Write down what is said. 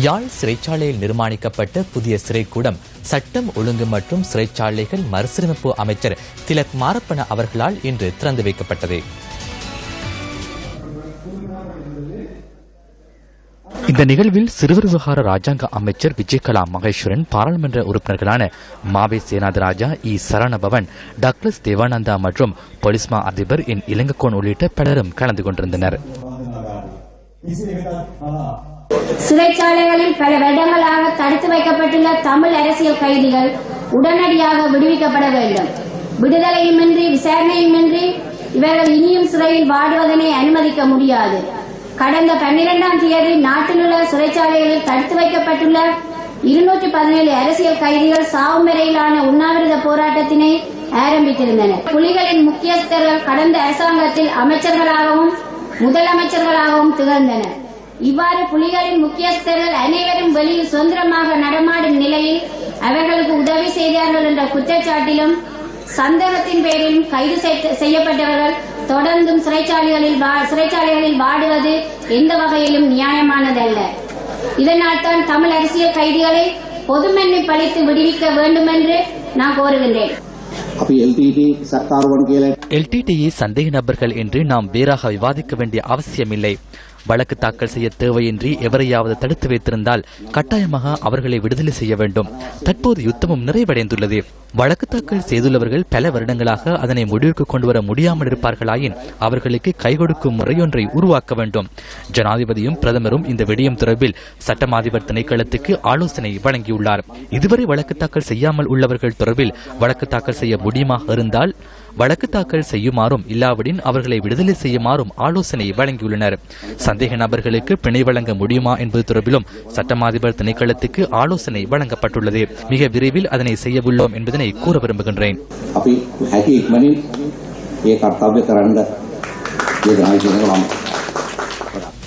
யாழ் சிறைச்சாலையில் நிர்மாணிக்கப்பட்ட புதிய சிறைக்கூடம் சட்டம் ஒழுங்கு மற்றும் சிறைச்சாலைகள் மறுசீரமைப்பு அமைச்சர் திலக் மாரப்பன அவர்களால் இன்று திறந்து வைக்கப்பட்டது. இந்த நிகழ்வில் சிறுவர் விவகார ராஜாங்க அமைச்சர் விஜயகலா மகேஸ்வரன், பாராளுமன்ற உறுப்பினர்களான மாவே சேனாதராஜா, இ சரணபவன், டக்ளஸ் தேவானந்தா மற்றும் பொலிஸ்மா அதிபர் என் இலங்கக்கோன் உள்ளிட்ட பலரும் கலந்து கொண்டிருந்தனர். சிறைச்சாலைகளில் பல வருடங்களாக தடுத்து வைக்கப்பட்டுள்ள தமிழ் அரசியல் கைதிகள் உடனடியாக விடுவிக்கப்பட வேண்டும். விடுதலையுமின்றி விசாரணையுமின்றி இவர்கள் இனியும் சிறையில் வாடுவதனை அனுமதிக்க முடியாது. கடந்த 12ஆம் தேதி நாட்டில் உள்ள சிறைச்சாலைகளில் தடுத்து வைக்கப்பட்டுள்ள 217 அரசியல் கைதிகள் சாவும் வரையிலான உண்ணாவிரத போராட்டத்தினை ஆரம்பித்திருந்தனர். புலிகளின் முக்கியஸ்தர்கள் கடந்த அரசாங்கத்தில் அமைச்சர்களாகவும் முதலமைச்சர்களாகவும் திகழ்ந்தனர். இவ்வாறு புலிகளின் முக்கியஸ்தர்கள் அனைவரும் வெளியில் சுதந்திரமாக நடமாடும் நிலையில் அவர்களுக்கு உதவி செய்தார்கள் என்ற குற்றச்சாட்டிலும் சந்தேகத்தின் பேரிலும் கைது செய்யப்பட்டவர்கள் தொடர்ந்தும் சிறைச்சாலைகளில் வாடுவது எந்த வகையிலும் நியாயமானதல்ல. இதனால் தான் தமிழ் அரசியல் கைதிகளை பொது மன்னிப்பு அளித்து விடுவிக்க வேண்டும் என்று நான் கோருகின்றேன். எல்டிடிஇ சந்தேக நபர்கள் என்று நாம் வேறாக விவாதிக்க வேண்டிய அவசியமில்லை. வழக்கு தாக்கல் செய்ய தேவையின்றி எவரையாவது தடுத்து வைத்திருந்தால் கட்டாயமாக அவர்களை விடுதலை செய்ய வேண்டும். தற்போது யுத்தமும் நிறைவடைந்துள்ளது. வழக்கு தாக்கல் செய்துள்ளவர்கள் பல வருடங்களாக அதனை முடிவுக்கு கொண்டுவர முடியாமல் இருப்பார்களாயின் அவர்களுக்கு கை கொடுக்கும் முறையொன்றை உருவாக்க வேண்டும். ஜனாதிபதியும் பிரதமரும் இந்த விடயம் தொடர்பில் சட்டமாதிபர் திணைக்களத்துக்கு ஆலோசனை வழங்கியுள்ளார். இதுவரை வழக்கு தாக்கல் செய்யாமல் உள்ளவர்கள் தொடர்பில் வழக்கு தாக்கல் செய்ய முடியுமாக இருந்தால் வழக்கு தாக்கல் செய்யுமாறும், இல்லாவிடின் அவர்களை விடுதலை செய்யுமாறும் ஆலோசனை வழங்கியுள்ளனர். சந்தேக நபர்களுக்கு பிணை வழங்க முடியுமா என்பது தொடர்பிலும் சட்டமாதிபர் திணைக்களத்துக்கு ஆலோசனை வழங்கப்பட்டுள்ளது. மிக விரைவில் அதனை செய்யவுள்ளோம் என்பதனை கூற விரும்புகின்றேன்.